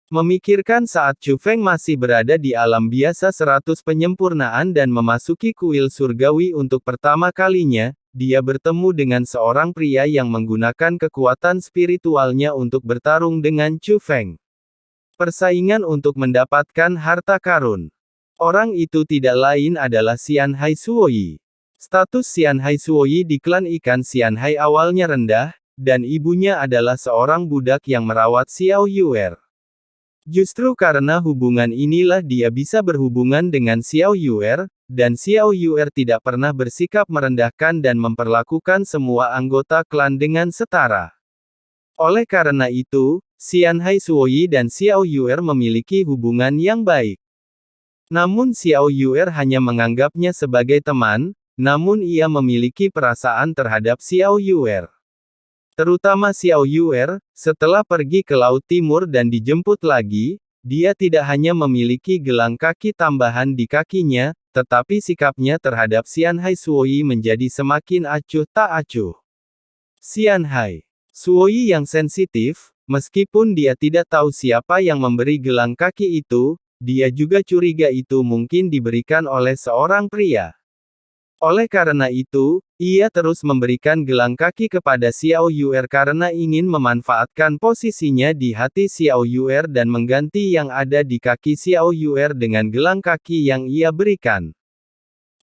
Memikirkan saat Chu Feng masih berada di alam biasa 100 penyempurnaan dan memasuki kuil surgawi untuk pertama kalinya, dia bertemu dengan seorang pria yang menggunakan kekuatan spiritualnya untuk bertarung dengan Chu Feng. Persaingan untuk mendapatkan harta karun. Orang itu tidak lain adalah Xian Hai Suoyi. Status Xian Hai Suoyi di klan ikan Xian Hai awalnya rendah, dan ibunya adalah seorang budak yang merawat Xiao Yuer. Justru karena hubungan inilah dia bisa berhubungan dengan Xiao Yuer, dan Xiao Yuer tidak pernah bersikap merendahkan dan memperlakukan semua anggota klan dengan setara. Oleh karena itu, Xian Hai Suoyi dan Xiao Yuer memiliki hubungan yang baik. Namun Xiao Yuer hanya menganggapnya sebagai teman, namun ia memiliki perasaan terhadap Xiao Yuer. Terutama Xiao Yuer, setelah pergi ke Laut Timur dan dijemput lagi, dia tidak hanya memiliki gelang kaki tambahan di kakinya, tetapi sikapnya terhadap Xian Hai Suoyi menjadi semakin acuh tak acuh. Xian Hai Suoyi yang sensitif, meskipun dia tidak tahu siapa yang memberi gelang kaki itu, dia juga curiga itu mungkin diberikan oleh seorang pria. Oleh karena itu, ia terus memberikan gelang kaki kepada Xiao Yuer karena ingin memanfaatkan posisinya di hati Xiao Yuer dan mengganti yang ada di kaki Xiao Yuer dengan gelang kaki yang ia berikan.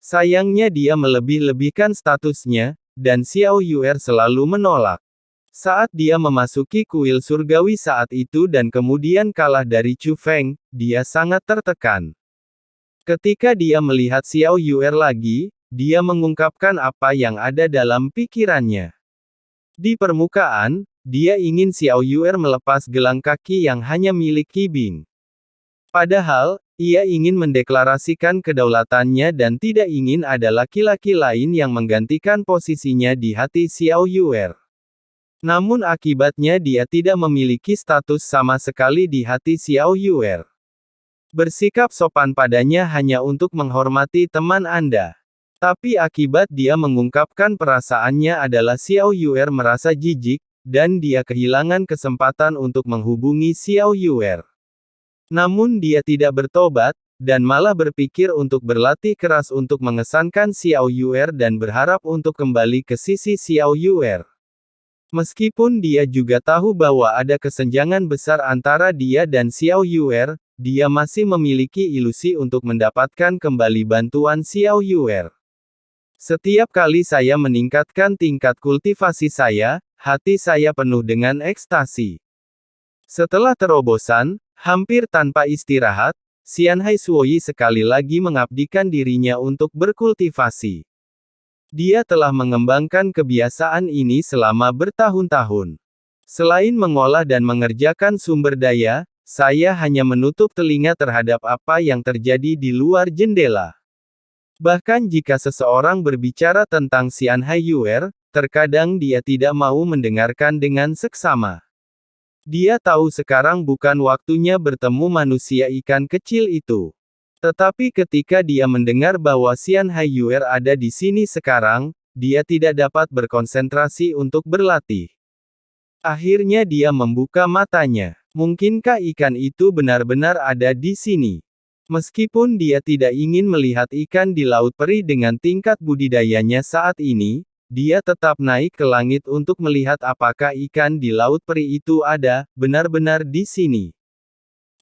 Sayangnya dia melebih-lebihkan statusnya, dan Xiao Yuer selalu menolak. Saat dia memasuki kuil surgawi saat itu dan kemudian kalah dari Chu Feng, dia sangat tertekan. Ketika dia melihat Xiao Yuer lagi, dia mengungkapkan apa yang ada dalam pikirannya. Di permukaan, dia ingin Xiao Yuer melepas gelang kaki yang hanya milik Qi Bing. Padahal, ia ingin mendeklarasikan kedaulatannya dan tidak ingin ada laki-laki lain yang menggantikan posisinya di hati Xiao Yuer. Namun akibatnya dia tidak memiliki status sama sekali di hati Xiao Yuer. Bersikap sopan padanya hanya untuk menghormati teman Anda. Tapi akibat dia mengungkapkan perasaannya adalah Xiao Yuer merasa jijik, dan dia kehilangan kesempatan untuk menghubungi Xiao Yuer. Namun dia tidak bertobat, dan malah berpikir untuk berlatih keras untuk mengesankan Xiao Yuer dan berharap untuk kembali ke sisi Xiao Yuer. Meskipun dia juga tahu bahwa ada kesenjangan besar antara dia dan Xiao Yuer, dia masih memiliki ilusi untuk mendapatkan kembali bantuan Xiao Yuer. Setiap kali saya meningkatkan tingkat kultivasi saya, hati saya penuh dengan ekstasi. Setelah terobosan, hampir tanpa istirahat, Xian Hai Suoyi sekali lagi mengabdikan dirinya untuk berkultivasi. Dia telah mengembangkan kebiasaan ini selama bertahun-tahun. Selain mengolah dan mengerjakan sumber daya, saya hanya menutup telinga terhadap apa yang terjadi di luar jendela. Bahkan jika seseorang berbicara tentang Xian Hai Yuer, terkadang dia tidak mau mendengarkan dengan seksama. Dia tahu sekarang bukan waktunya bertemu manusia ikan kecil itu. Tetapi ketika dia mendengar bahwa Xian Hai Yuer ada di sini sekarang, dia tidak dapat berkonsentrasi untuk berlatih. Akhirnya dia membuka matanya. Mungkinkah ikan itu benar-benar ada di sini? Meskipun dia tidak ingin melihat ikan di Laut Peri dengan tingkat budidayanya saat ini, dia tetap naik ke langit untuk melihat apakah ikan di Laut Peri itu ada, benar-benar di sini.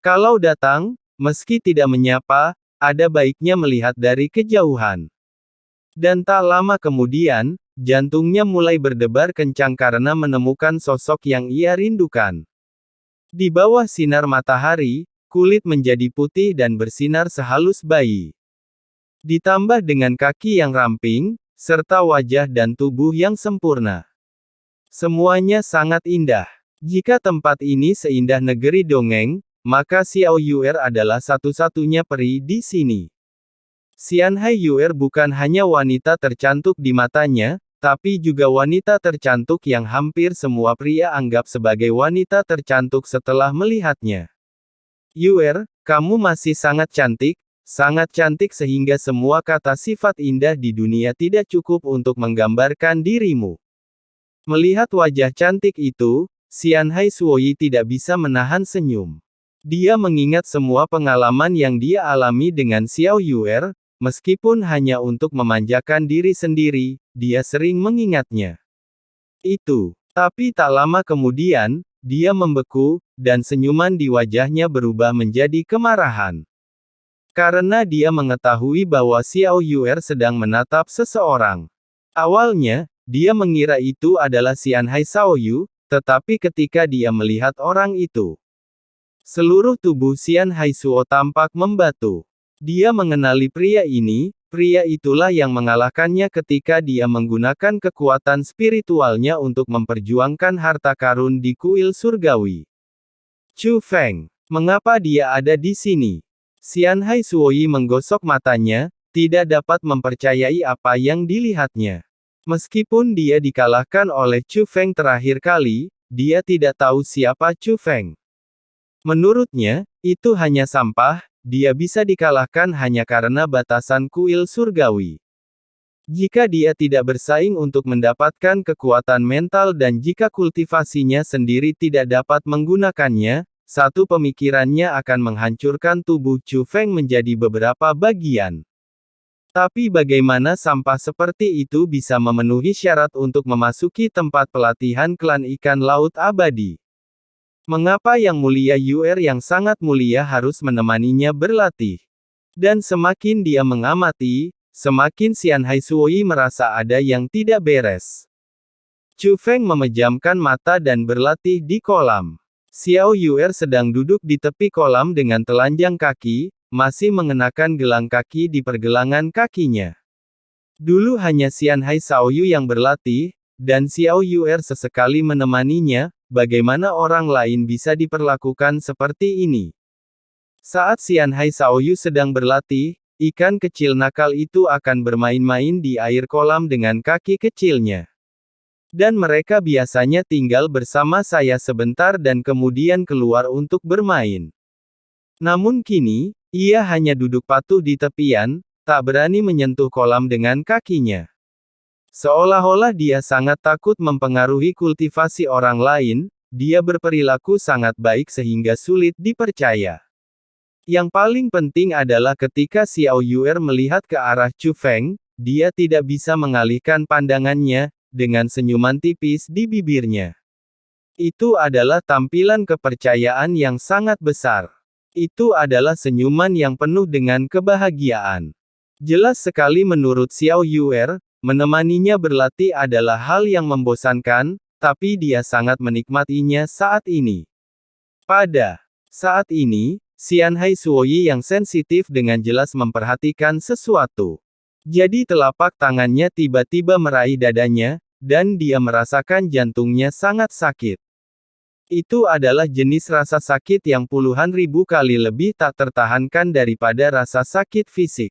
Kalau datang, meski tidak menyapa, ada baiknya melihat dari kejauhan. Dan tak lama kemudian, jantungnya mulai berdebar kencang karena menemukan sosok yang ia rindukan. Di bawah sinar matahari, kulit menjadi putih dan bersinar sehalus bayi. Ditambah dengan kaki yang ramping, serta wajah dan tubuh yang sempurna. Semuanya sangat indah. Jika tempat ini seindah negeri dongeng, maka Xiao Yuer adalah satu-satunya peri di sini. Xian Hai Yuer bukan hanya wanita tercantik di matanya, tapi juga wanita tercantik yang hampir semua pria anggap sebagai wanita tercantik setelah melihatnya. Yuer, kamu masih sangat cantik sehingga semua kata sifat indah di dunia tidak cukup untuk menggambarkan dirimu. Melihat wajah cantik itu, Xian Hai Suoyi tidak bisa menahan senyum. Dia mengingat semua pengalaman yang dia alami dengan Xiao Yuer, meskipun hanya untuk memanjakan diri sendiri, dia sering mengingatnya. Tapi tak lama kemudian, dia membeku, dan senyuman di wajahnya berubah menjadi kemarahan. Karena dia mengetahui bahwa Xiao Yuer sedang menatap seseorang. Awalnya, dia mengira itu adalah Xianhai Shaoyu, tetapi ketika dia melihat orang itu, seluruh tubuh Xianhai Suo tampak membatu. Dia mengenali pria ini, pria itulah yang mengalahkannya ketika dia menggunakan kekuatan spiritualnya untuk memperjuangkan harta karun di kuil surgawi. Chu Feng, mengapa dia ada di sini? Xianhai Suoyi menggosok matanya, tidak dapat mempercayai apa yang dilihatnya. Meskipun dia dikalahkan oleh Chu Feng terakhir kali, dia tidak tahu siapa Chu Feng. Menurutnya, itu hanya sampah, dia bisa dikalahkan hanya karena batasan kuil surgawi. Jika dia tidak bersaing untuk mendapatkan kekuatan mental dan jika kultivasinya sendiri tidak dapat menggunakannya, satu pemikirannya akan menghancurkan tubuh Chu Feng menjadi beberapa bagian. Tapi bagaimana sampah seperti itu bisa memenuhi syarat untuk memasuki tempat pelatihan klan ikan laut abadi? Mengapa Yang Mulia Yuer yang sangat mulia harus menemaninya berlatih? Dan semakin dia mengamati, semakin Xianhai Suoyi merasa ada yang tidak beres. Chu Feng memejamkan mata dan berlatih di kolam. Xiao Yuer sedang duduk di tepi kolam dengan telanjang kaki, masih mengenakan gelang kaki di pergelangan kakinya. Dulu hanya Xianhai Shaoyu yang berlatih, dan Xiao Yuer sesekali menemaninya, bagaimana orang lain bisa diperlakukan seperti ini? Saat Xianhai Shaoyu sedang berlatih, ikan kecil nakal itu akan bermain-main di air kolam dengan kaki kecilnya. Dan mereka biasanya tinggal bersama saya sebentar dan kemudian keluar untuk bermain. Namun kini, ia hanya duduk patuh di tepian, tak berani menyentuh kolam dengan kakinya. Seolah-olah dia sangat takut mempengaruhi kultivasi orang lain, dia berperilaku sangat baik sehingga sulit dipercaya. Yang paling penting adalah ketika Xiao Yuer melihat ke arah Chu Feng, dia tidak bisa mengalihkan pandangannya, dengan senyuman tipis di bibirnya. Itu adalah tampilan kepercayaan yang sangat besar. Itu adalah senyuman yang penuh dengan kebahagiaan. Jelas sekali menurut Xiao Yuer, menemaninya berlatih adalah hal yang membosankan, tapi dia sangat menikmatinya saat ini. Pada saat ini, Xianhai Suoyi yang sensitif dengan jelas memperhatikan sesuatu. Jadi telapak tangannya tiba-tiba meraih dadanya, dan dia merasakan jantungnya sangat sakit. Itu adalah jenis rasa sakit yang puluhan ribu kali lebih tak tertahankan daripada rasa sakit fisik.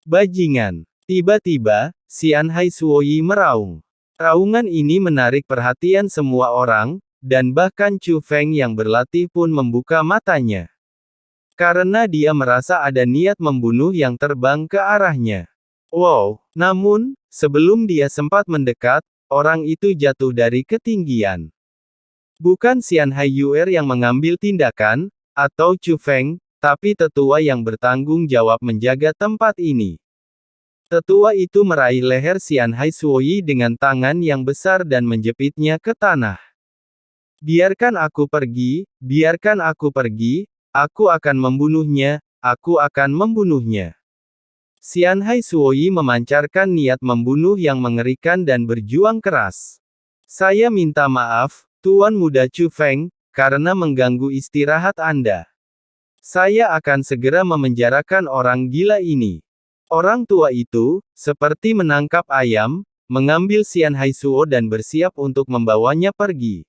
Bajingan. Tiba-tiba, Xianhai Suoyi meraung. Raungan ini menarik perhatian semua orang, dan bahkan Chu Feng yang berlatih pun membuka matanya. Karena dia merasa ada niat membunuh yang terbang ke arahnya. Wow! Namun, sebelum dia sempat mendekat, orang itu jatuh dari ketinggian. Bukan Xianhai Yuer yang mengambil tindakan, atau Chu Feng, tapi tetua yang bertanggung jawab menjaga tempat ini. Tetua itu meraih leher Xianhai Suoyi dengan tangan yang besar dan menjepitnya ke tanah. Biarkan aku pergi, aku akan membunuhnya, aku akan membunuhnya. Xianhai Suoyi memancarkan niat membunuh yang mengerikan dan berjuang keras. Saya minta maaf, Tuan Muda Chu Feng, karena mengganggu istirahat Anda. Saya akan segera memenjarakan orang gila ini. Orang tua itu, seperti menangkap ayam, mengambil Xianhai Suo dan bersiap untuk membawanya pergi.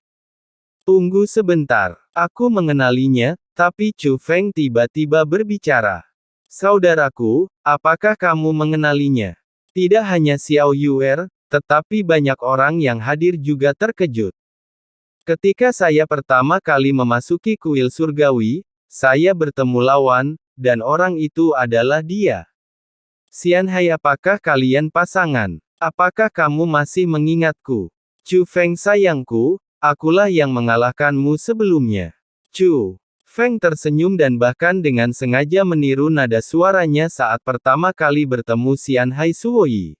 Tunggu sebentar, aku mengenalinya, tapi Chu Feng tiba-tiba berbicara. Saudaraku, apakah kamu mengenalinya? Tidak hanya Xiao Yuer, tetapi banyak orang yang hadir juga terkejut. Ketika saya pertama kali memasuki kuil surgawi, saya bertemu lawan, dan orang itu adalah dia. Xianhai, apakah kalian pasangan? Apakah kamu masih mengingatku? Chu Feng sayangku, akulah yang mengalahkanmu sebelumnya. Chu Feng tersenyum dan bahkan dengan sengaja meniru nada suaranya saat pertama kali bertemu Xian Haisuoyi.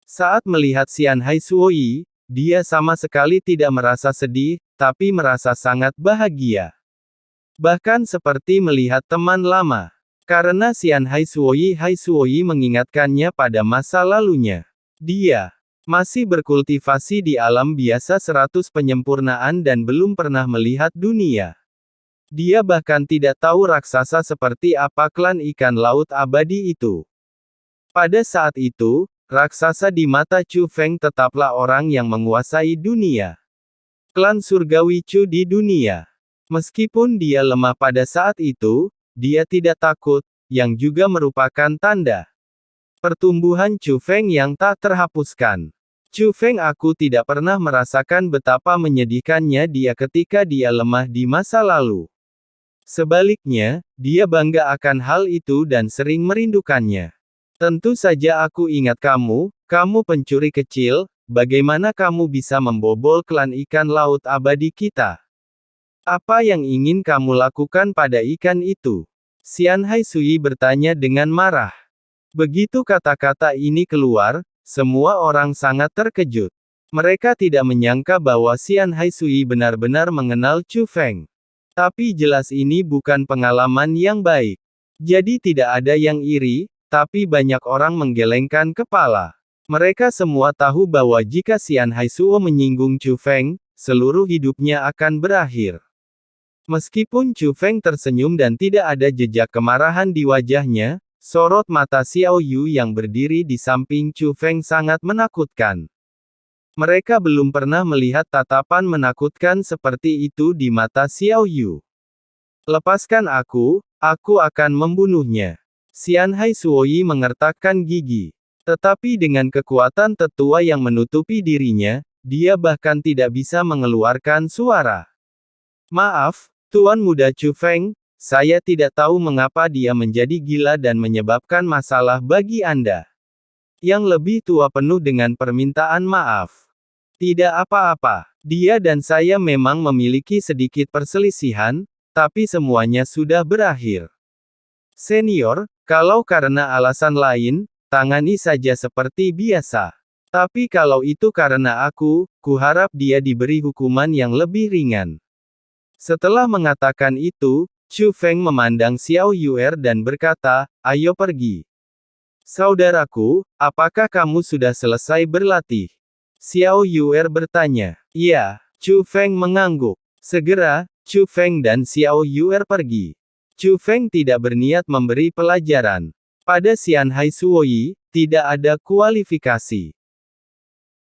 Saat melihat Xian Haisuoyi, dia sama sekali tidak merasa sedih, tapi merasa sangat bahagia. Bahkan seperti melihat teman lama. Karena Xian Haisuoyi mengingatkannya pada masa lalunya. Dia masih berkultivasi di alam biasa 100 penyempurnaan dan belum pernah melihat dunia. Dia bahkan tidak tahu raksasa seperti apa klan ikan laut abadi itu. Pada saat itu, raksasa di mata Chu Feng tetaplah orang yang menguasai dunia. Klan surgawi Chu di dunia. Meskipun dia lemah pada saat itu, dia tidak takut, yang juga merupakan tanda pertumbuhan Chu Feng yang tak terhapuskan. Chu Feng aku tidak pernah merasakan betapa menyedihkannya dia ketika dia lemah di masa lalu. Sebaliknya, dia bangga akan hal itu dan sering merindukannya. Tentu saja aku ingat kamu pencuri kecil, bagaimana kamu bisa membobol klan ikan laut abadi kita? Apa yang ingin kamu lakukan pada ikan itu? Xian Haisui bertanya dengan marah. Begitu kata-kata ini keluar, semua orang sangat terkejut. Mereka tidak menyangka bahwa Xian Haisui benar-benar mengenal Chu Feng. Tapi jelas ini bukan pengalaman yang baik. Jadi tidak ada yang iri, tapi banyak orang menggelengkan kepala. Mereka semua tahu bahwa jika Xian Haisuo menyinggung Chu Feng, seluruh hidupnya akan berakhir. Meskipun Chu Feng tersenyum dan tidak ada jejak kemarahan di wajahnya, sorot mata Xiao Yu yang berdiri di samping Chu Feng sangat menakutkan. Mereka belum pernah melihat tatapan menakutkan seperti itu di mata Xiao Yu. Lepaskan aku akan membunuhnya. Xian Haisuoyi mengertakkan gigi. Tetapi dengan kekuatan tetua yang menutupi dirinya, dia bahkan tidak bisa mengeluarkan suara. Maaf, Tuan Muda Chu Feng, saya tidak tahu mengapa dia menjadi gila dan menyebabkan masalah bagi Anda. Yang lebih tua penuh dengan permintaan maaf. Tidak apa-apa. Dia dan saya memang memiliki sedikit perselisihan, tapi semuanya sudah berakhir. Senior, kalau karena alasan lain, tangani saja seperti biasa. Tapi kalau itu karena aku, kuharap dia diberi hukuman yang lebih ringan. Setelah mengatakan itu, Chu Feng memandang Xiao Yuer dan berkata, ayo pergi. Saudaraku, apakah kamu sudah selesai berlatih? Xiao Yuer bertanya. Iya, Chu Feng mengangguk. Segera, Chu Feng dan Xiao Yuer pergi. Chu Feng tidak berniat memberi pelajaran. Pada Xian Haisuoyi, tidak ada kualifikasi.